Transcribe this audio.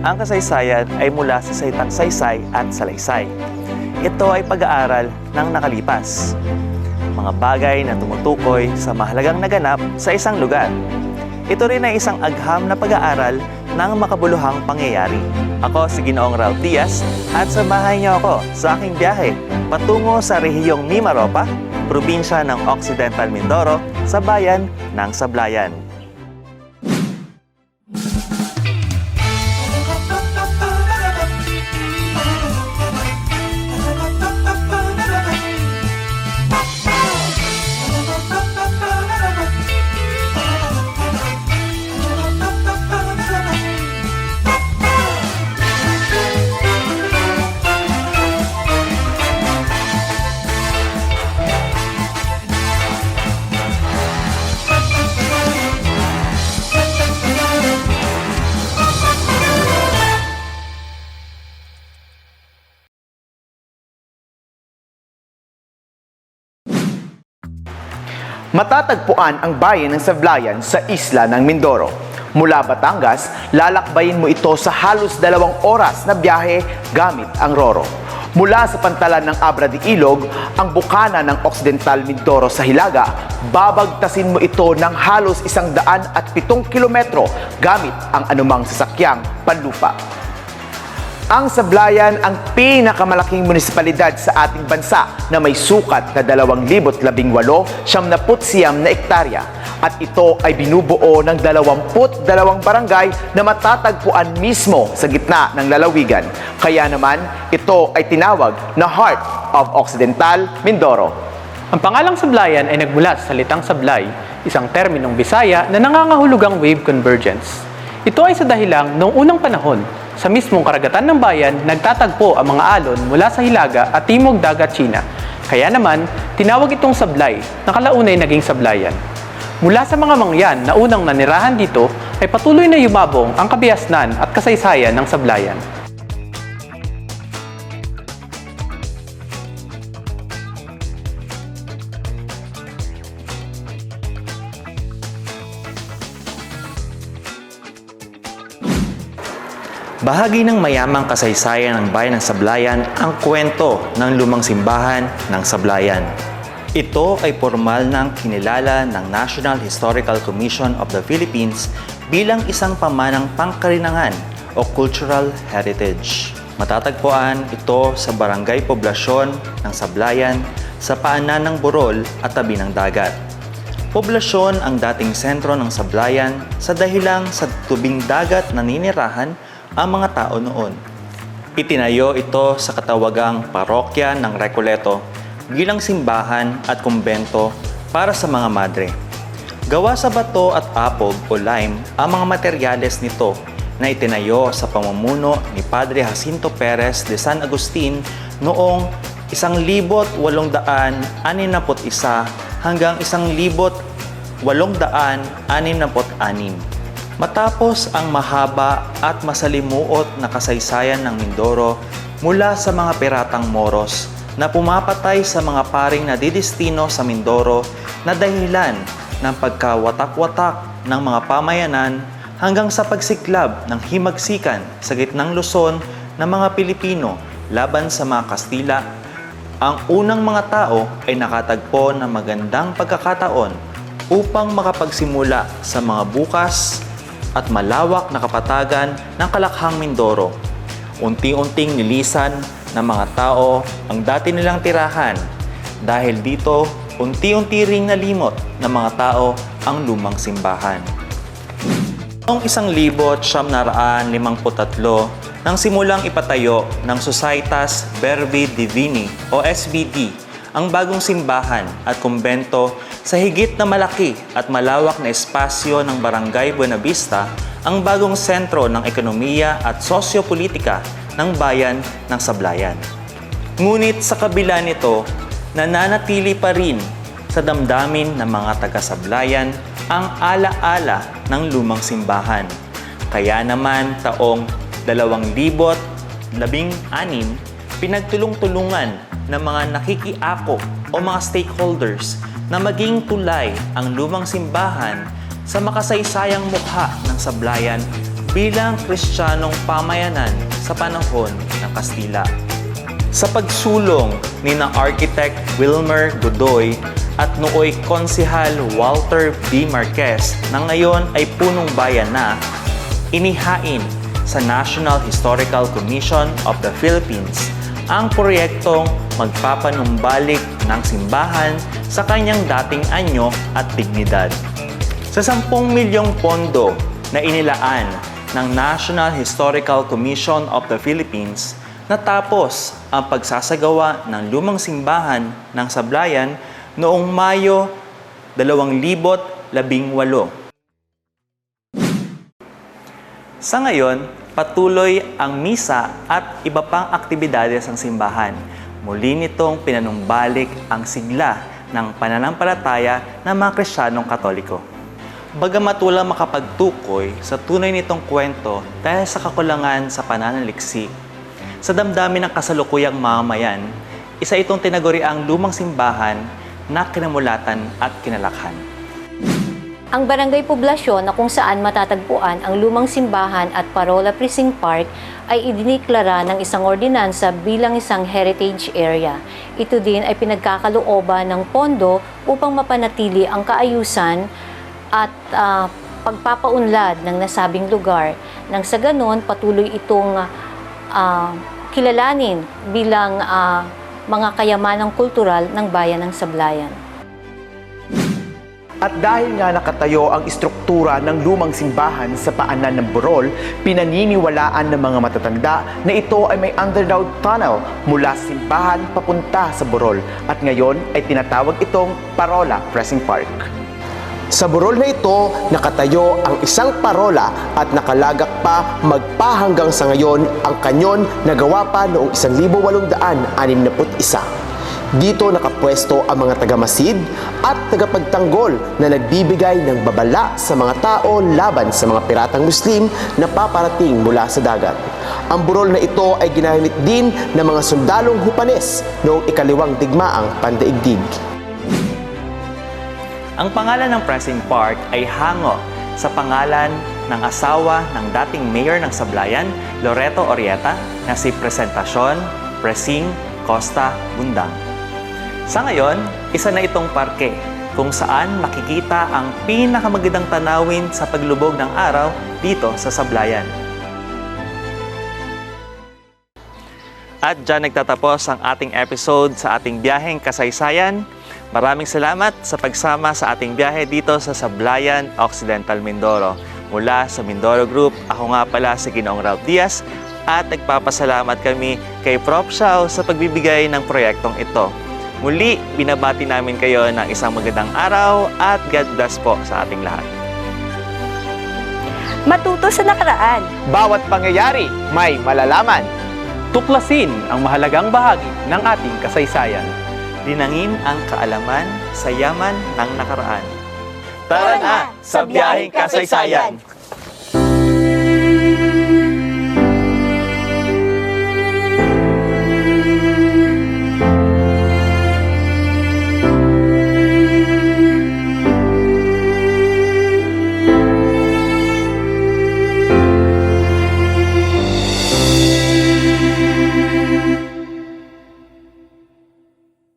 Ang kasaysayan ay mula sa salitang saysay at salaysay. Ito ay pag-aaral ng nakalipas. Mga bagay na tumutukoy sa mahalagang naganap sa isang lugar. Ito rin ay isang agham na pag-aaral ng makabuluhang pangyayari. Ako si Ginoong Ralph Diaz at samahan niyo ako sa aking biyahe patungo sa rehiyong Mimaropa, probinsya ng Occidental Mindoro sa bayan ng Sablayan. Matatagpuan ang bayan ng Sablayan sa isla ng Mindoro. Mula Batangas, lalakbayin mo ito sa halos 2 oras na biyahe gamit ang Roro. Mula sa pantalan ng Abra de Ilog, ang bukana ng Occidental Mindoro sa Hilaga, babagtasin mo ito ng halos 107 kilometro gamit ang anumang sasakyang panlupa. Ang Sablayan ang pinakamalaking munisipalidad sa ating bansa na may sukat na 2,018 na ektarya at ito ay binubuo ng 22 barangay na matatagpuan mismo sa gitna ng lalawigan. Kaya naman, ito ay tinawag na Heart of Occidental Mindoro. Ang pangalang Sablayan ay nagmula sa salitang sablay, isang terminong Bisaya na nangangahulugang wave convergence. Ito ay sa dahilang noong unang panahon, sa mismong karagatan ng bayan, nagtatagpo ang mga alon mula sa Hilaga at Timog Dagat China. Kaya naman, tinawag itong sablay na kalaunay naging Sablayan. Mula sa mga mangyan na unang nanirahan dito, ay patuloy na yumabong ang kabiasnan at kasaysayan ng Sablayan. Bahagi ng mayamang kasaysayan ng bayan ng Sablayan ang kwento ng lumang simbahan ng Sablayan. Ito ay formal nang kinilala ng National Historical Commission of the Philippines bilang isang pamanang pangkarinangan o cultural heritage. Matatagpuan ito sa barangay poblasyon ng Sablayan sa paanan ng Burol at tabi ng dagat. Poblasyon ang dating sentro ng Sablayan sa dahilang sa tubing dagat na ninirahan ang mga tao noon. Itinayo ito sa katawagang parokya ng Recoleto bilang simbahan at kumbento para sa mga madre. Gawa sa bato at apog o lime ang mga materyales nito na itinayo sa pamumuno ni Padre Jacinto Perez de San Agustin noong 1861 hanggang 1866. Matapos ang mahaba at masalimuot na kasaysayan ng Mindoro mula sa mga piratang Moros na pumapatay sa mga paring nadidistino sa Mindoro na dahilan ng pagkawatak-watak ng mga pamayanan hanggang sa pagsiklab ng himagsikan sa gitnang Luzon ng mga Pilipino laban sa mga Kastila, ang unang mga tao ay nakatagpo ng magandang pagkakataon upang makapagsimula sa mga bukas at malawak na kapatagan ng Kalakhang Mindoro. Unti-unting nilisan ng mga tao ang dati nilang tirahan. Dahil dito, unti-unti ring nalimot ng mga tao ang lumang simbahan. Noong 1953 nang simulang ipatayo ng Societas Verbi Divini o SVD ang bagong simbahan at kumbento sa higit na malaki at malawak na espasyo ng Barangay Buenavista, ang bagong sentro ng ekonomiya at sosyo-politika ng bayan ng Sablayan. Ngunit sa kabila nito, nananatili pa rin sa damdamin ng mga taga-Sablayan ang ala-ala ng lumang simbahan. Kaya naman taong 2016, pinagtulong-tulungan ng mga nakikiako o mga stakeholders na maging tulay ang lumang simbahan sa makasaysayang mukha ng Sablayan bilang Kristiyanong pamayanan sa panahon ng Kastila. Sa pagsulong ni na Architect Wilmer Godoy at nooy Konsehal Walter B. Marquez na ngayon ay punong bayan na, inihain sa National Historical Commission of the Philippines ang proyektong magpapanumbalik ng simbahan sa kanyang dating anyo at dignidad. Sa 10 milyong pondo na inilaan ng National Historical Commission of the Philippines, natapos ang pagsasagawa ng lumang simbahan ng Sablayan noong Mayo 2018. Sa ngayon, patuloy ang misa at iba pang aktibidades ng simbahan. Muli nitong pinanumbalik ang sigla ng pananampalataya ng mga Kristiyanong Katoliko. Bagamat walang makapagtukoy sa tunay nitong kwento dahil sa kakulangan sa pananaliksik, sa damdamin ng kasalukuyang mamamayan, isa itong tinaguriang lumang simbahan na kinamulatan at kinalakhan. Ang barangay poblasyon na kung saan matatagpuan ang lumang simbahan at Parola Precinct Park ay idiniklara ng isang ordinansa bilang isang heritage area. Ito din ay pinagkakalooban ng pondo upang mapanatili ang kaayusan at pagpapaunlad ng nasabing lugar. Nang sa ganon, patuloy itong kilalanin bilang mga kayamanang kultural ng bayan ng Sablayan. At dahil nga nakatayo ang istruktura ng lumang simbahan sa paanan ng Burol, pinaniniwalaan ng mga matatanda na ito ay may underground tunnel mula sa simbahan papunta sa Burol at ngayon ay tinatawag itong Parola Precinct Park. Sa Burol na ito, nakatayo ang isang parola at nakalagak pa magpahanggang sa ngayon ang kanyon na gawa pa noong 1861. Dito nakapwesto ang mga tagamasid at tagapagtanggol na nagbibigay ng babala sa mga tao laban sa mga piratang Muslim na paparating mula sa dagat. Ang burol na ito ay ginamit din ng mga sundalong Hupanes noong ikalawang digmaang pandaigdig. Ang pangalan ng Precinct Park ay hango sa pangalan ng asawa ng dating mayor ng Sablayan, Loreto Orieta, na si Presentacion Presing Costa Bundang. Sa ngayon, isa na itong parke kung saan makikita ang pinakamagandang tanawin sa paglubog ng araw dito sa Sablayan. At dyan nagtatapos ang ating episode sa ating biyaheng kasaysayan. Maraming salamat sa pagsama sa ating biyahe dito sa Sablayan, Occidental Mindoro. Mula sa Mindoro Group, ako nga pala si Ginoong Ralph Diaz at nagpapasalamat kami kay Prof. Xiao sa pagbibigay ng proyektong ito. Muli, binabati namin kayo ng isang magandang araw at God bless po sa ating lahat. Matuto sa nakaraan. Bawat pangyayari may malalaman. Tuklasin ang mahalagang bahagi ng ating kasaysayan. Linangin ang kaalaman sa yaman ng nakaraan. Tara na sa biyaheng kasaysayan!